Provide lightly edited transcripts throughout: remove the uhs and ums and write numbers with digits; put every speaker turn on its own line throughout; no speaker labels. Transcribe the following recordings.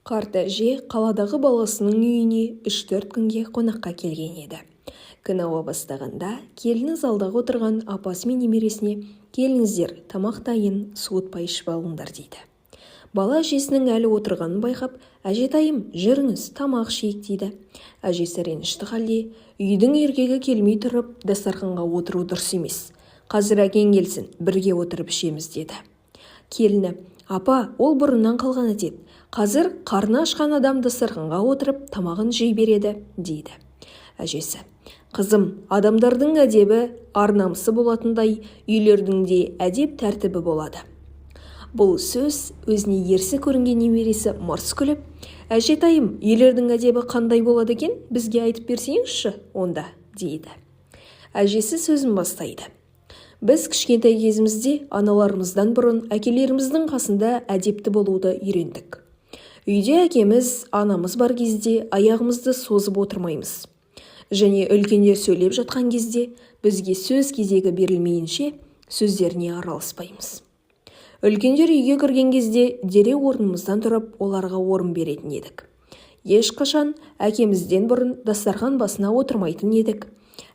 Қарт әже қаладағы баласының үйіне 3-4 күнге қонаққа келген еді. Күн ауа бастағанда келіні залдағы отырған апасы мен немересіне «Келіңіздер, тамақ дайын, суытпай ішіп алыңдар» дейді. Бала әжесінің әлі отырғанын байқап, «Әжетайым, жүріңіз, тамақ ішейік» дейді. Әжесі ренішті халде, «Үйдің еркегі келмей тұрып, дастарханға отыру дұрыс емес. Қазір әкең келсін, бірге отырып ішеміз» деді. Келіні: «Апа, ол бұрыннан қалған әдет. Қазір қарны ашқан адам дастарханға отырып тамағын жей береді» дейді. Әжесі: «Қызым, адамдардың әдебі ар-намысы болатындай, үйлердің де әдеп тәртібі болады». Бұл сөз өзіне ерсі көрінген немересі мырс күліп: «Әжетайым, үйлердің әдебі қандай болады екен, бізге айтып берсеңізші онда» дейді. Әжесі сөзін бастайды: «Біз кішкентай кезімізде аналарымыздан бұрын әкелеріміздің қасында әдепті болуды үйрендік. Үйде әкеміз, анамыз бар кезде аяғымызды созып отырмаймыз. Және үлкендер сөйлеп жатқан кезде бізге сөз кезегі берілмейінше сөздеріне араласпаймыз. Үлкендер үйге кірген кезде дереу орнымыздан тұрып оларға орын беретін едік. Ешқашан әкемізден бұрын дастархан басына отырмайтын едік.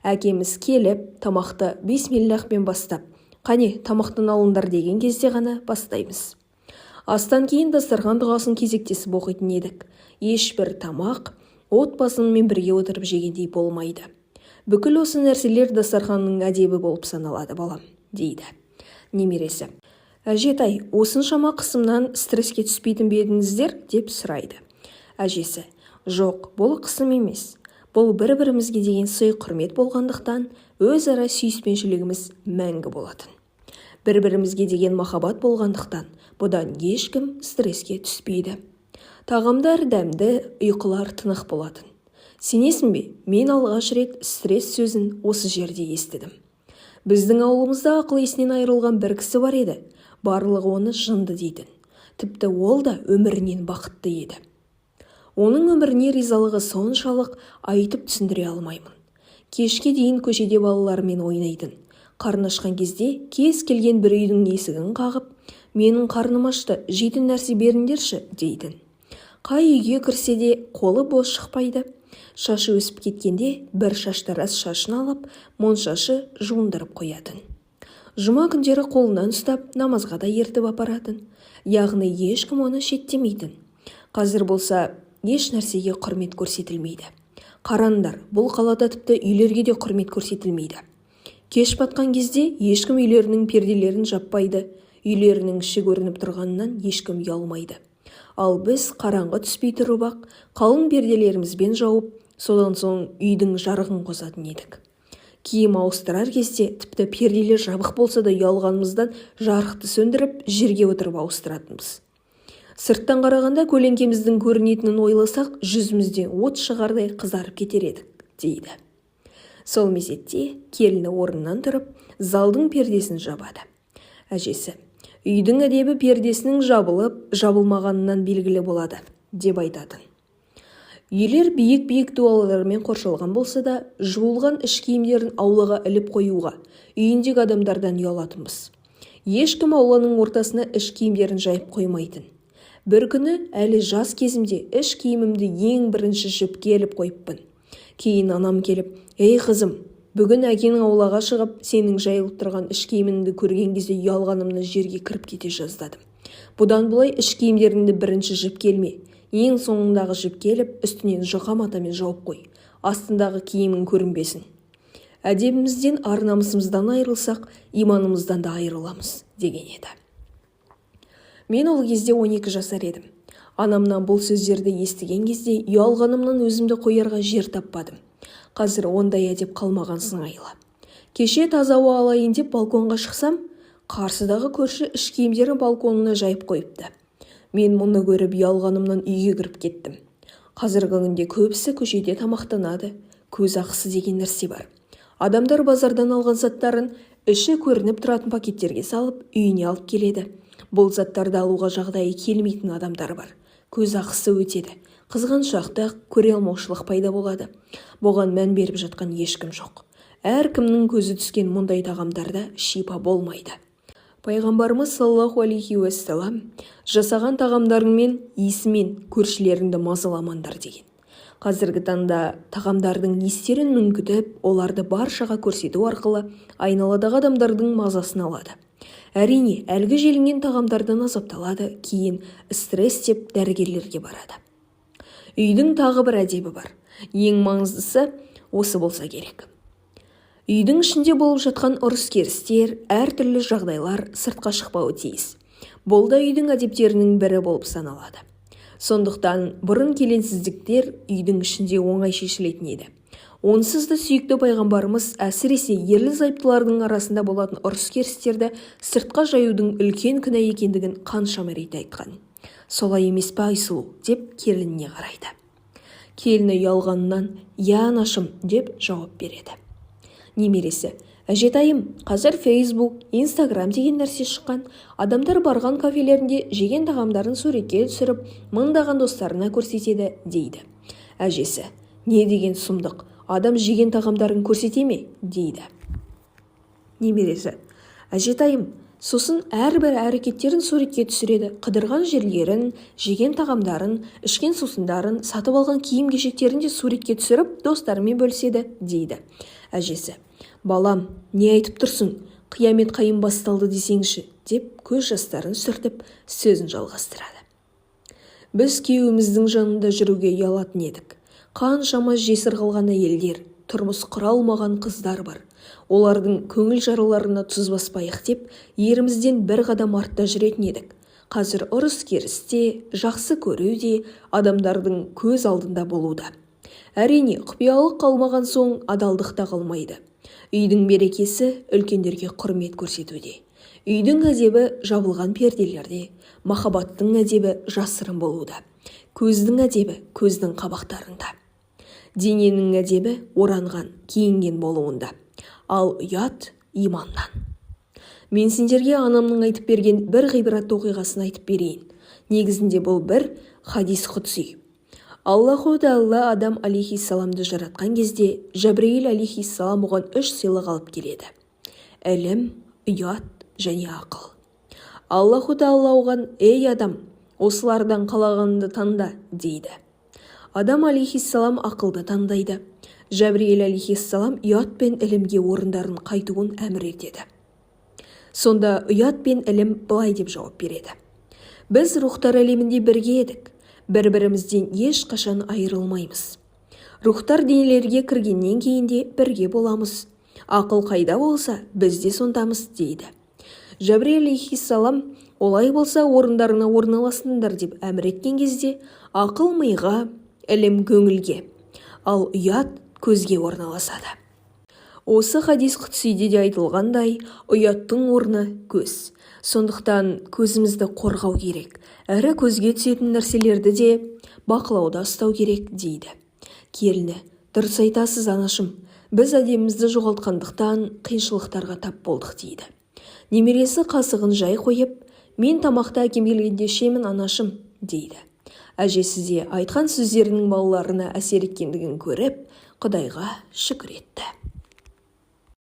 Әкеміз келіп, тамақты бисмиллахпен бастап, «Қане, тамақтан алыңдар» деген кезде ғана бастаймыз. Астан кейін дастархан дұғасын кезектесіп оқитын едік. Ешбір тамақ отбасымен бірге отырып жегендей болмайды. Бүкіл осы нәрселер дастарханның әдебі болып саналады, балам» дейді. Немересі: «Әжетай, осыншама қысымнан стресске түспейтін бе едіңіздер?» деп сұрайды. Әжесі: «Жоқ, бұл қысым емес. Бұл бір-бірімізге деген сый-құрмет болғандықтан өзара сүйіспеншілігіміз мәңгі болатын. Бір-бірімізге деген махаббат болғандықтан бұдан ешкім стресске түспейді. Тағамдар дәмді, ұйқылар тынық болатын. Сенесің бе, мен алғаш рет стресс сөзін осы жерде естідім. Біздің ауылымызда ақыл есінен айырылған бір кісі бар еді. Барлығы оны жынды дейтін. Тіпті ол да өмірінен бақытты еді. Оның өміріне ризалығы соншалық айтып түсіндіре алмаймын. Кешке дейін көшеде балалармен ойнайтын. Қарны ашқан кезде кез келген бір үйдің есігін қағып, «Менің қарным ашты, жейтін нәрсе беріңдерші» дейтін. Қай үйге кірсе де қолы бос шықпайды. Шашы өсіп кеткенде бір шаштараз шашын алып, моншашы жуындырып қоятын. Жұма күндері қолынан ұстап, намазға да ертіп апаратын. Яғни ешкім оны шеттемейтін. Қазір болса еш нәрсеге құрмет көрсетілмейді. Қараңдар, бұл қалада тіпті үйлерге де құрмет көрсетілмейді. Кеш батқан кезде ешкім үйлерінің перделерін жаппайды. Үйлерінің іші көрініп тұрғанынан ешкім ұялмайды. Ал біз қараңғы түспей тұрып-ақ қалың перделерімізбен жауып, содан соң үйдің жарығын қосатын едік. Киім ауыстырар кезде тіпті перделер жабық болса да ұялғанымыздан жарықты сөндіріп, жерге отырып ауыстыратынбыз. Сырттан қарағанда көлеңкеміздің көрінетінін ойласақ, жүзімізден от шығардай қызарып кетер едік» дейді. Сол мезетте келіні орнынан тұрып, залдың пердесін жабады. Әжесі: «Үйдің әдебі пердесінің жабылып, жабылмағанынан белгілі болады» деп айтатын. Үйлер биік-биік дуалармен қоршалған болса да, жуылған іш киімдерін аулаға іліп қоюға үйіндегі адамдардан ұялатынбыз. Ешкім ауланың ортасына іш киімдерін жайып қоймайтын. Бір күні әлі жас кезімде іш киімімді ең бірінші жіпке іліп қойыппын. Кейін анам келіп: «Ей қызым, бүгін әкең аулаға шығып, сенің жайылып тұрған іш киіміңді көрген кезде ұялғанымны жерге кіріп кете жаздадым. Бұдан бұлай іш киімдеріңді бірінші жіп келме. Ең соңындағы жіп келіп, үстінен жұқа матамен жауып қой. Астындағы киімің көрінбесін. Әдебімізден, ар-намысымыздан айырылсақ, иманымыздан да айырыламыз» деген еді. Мен ол кезде 12 жасар едім. Анамнан бұл сөздерді естіген кезде ұялғанымнан өзімді қоярға жер таппадым. Қазір ондай әдеп қалмаған сыңайлы. Кеше таза ауа алайын деп балконға шықсам, қарсыдағы көрші іш киімдерін балконына жайып қойыпты. Мен мұны көріп ұялғанымнан үйге кіріп кеттім. Қазіргі күнде көбісі көшеде тамақтанады. Көз ақысы деген нәрсе бар. Адамдар базардан алған заттарын іші көрініп тұратын пакеттерге салып, үйіне алып келеді. Бұл заттарды алуға жағдайы келмейтін адамдар бар. Көз ақысы өтеді. Қызғаншақтық, көре алмаушылық пайда болады. Бұған мән беріп жатқан ешкім жоқ. Әркімнің көзі түскен мұндай тағамдарда шипа болмайды. Пайғамбарымыз саллаллаху алейхи уассалам жасаған тағамдарыңмен иісімен көршілеріңді мазаламаңдар деген. Қазіргі таңда тағамдардың иістерін мүңкітіп, оларды баршаға көрсету арқылы айналадағы адамдардың мазасын алады. Әрине, әлгі желінген тағамдардан азапталады, кейін стресс деп дәрігерлерге барады. Үйдің тағы бір әдебі бар. Ең маңыздысы осы болса керек. Үйдің ішінде болып жатқан ұрыс-керістер, әртүрлі жағдайлар сыртқа шықпауы тиіс. Бұл да үйдің әдептерінің бірі болып саналады. Сондықтан бұрын келеңсіздіктер үйдің ішінде оңай шешілетін еді. Онсыз да сүйікті пайғамбарымыз әсіресе ерлі-зайыптылардың арасында болатын ұрыс-керістерді сыртқа жаюдың үлкен күнә екендігін қаншама рет айтқан. Солай емес пе Айсұлу деп келініне қарайды. Келіні ұялғанынан «Я анашым» деп жауап береді. Немересі: «Әжетайым, қазір Facebook, Instagram деген нәрсе шыққан. Адамдар барған кафелерінде жеген тағамдарын суретке түсіріп, мыңдаған достарына көрсетеді» дейді. Әжесі: «Не деген сұмдық, адам жеген тағамдарын көрсете ме?» дейді. Немересі: «Әжетайым, сосын әрбір әрекеттерін суретке түсіреді, қыдырған жерлерін, жеген тағамдарын, ішкен сусындарын, сатып алған киім-кешектерін де суретке түсіріп, достарымен бөліседі» дейді. Әжесі: «Балам, не айтып тұрсың? Қиямет қайым басталды десеңші» деп көз жастарын сүртіп сөзін жалғастырады. Біз күйеуіміздің жанында жүруге ұялатын едік. Қаншама жесір қалған әйелдер, тұрмыс құра алмаған қыздар бар. Олардың көңіл жараларына тұз баспайық деп, ерімізден бір қадам артта жүретін едік. Қазір ұрыс-керісте, жақсы көру де адамдардың көз алдында болуда. Әрине, құпиялық қалмаған соң адалдық та қалмайды. Үйдің берекесі үлкендерге құрмет көрсетуде. Үйдің әдебі жабылған перделерде, махаббаттың әдебі жасырын болуда. Көздің әдебі көздің қабақтарында. Дененің әдебі оранған, киінген болуында. Ал ұят иманнан. Мен сендерге анамның айтып берген бір ғибратты оқиғасын айтып берейін. Негізінде бұл бір хадис құдси. Аллаху Тағала Адам алейхиссаламды жаратқан кезде Жабриил алейхиссалам оған 3 сыйлық алып келеді: ілім, ұят және ақыл. Аллаху Тағала оған: «Ей Адам, осылардан қалағанды таңда» дейді. Адам алейхиссалам ақылды таңдайды. Жабриил алейхиссалам ұят пен ілімге орындарын қайтуын әмір етеді. Сонда ұят пен ілім былай деп жауап береді: «Біз рухтар әлемінде бірге едік. Бір-бірімізден ешқашан айырылмаймыз. Рухтар денелерге кіргеннен кейін де бірге боламыз. Ақыл қайда болса, біз де сондамыз» дейді. Жабриил алейхиссалам: «Олай болса орындарына орналасыңдар» деп әмір еткен кезде, ақыл миға, ілім көңілге, ал ұят көзге орналасады. Осы хадис құдсиде де айтылғандай, ұяттың орны көз. Сондықтан көзімізді қорғау керек, әрі көзге түсетін нәрселерді де бақылауда ұстау керек дейді. Келіні: «Дұрыс айтасыз анашым, біз әдемімізді жоғалтқандықтан қиыншылықтарға тап болдық» дейді. Немересі қасығын жай қойып: «Мен тамақты әкем келгенде ішемін анашым» дейді. Әжесі де айтқан сөздерінің балаларына әсер еткендігін көріп, Құдайға шүкір етті.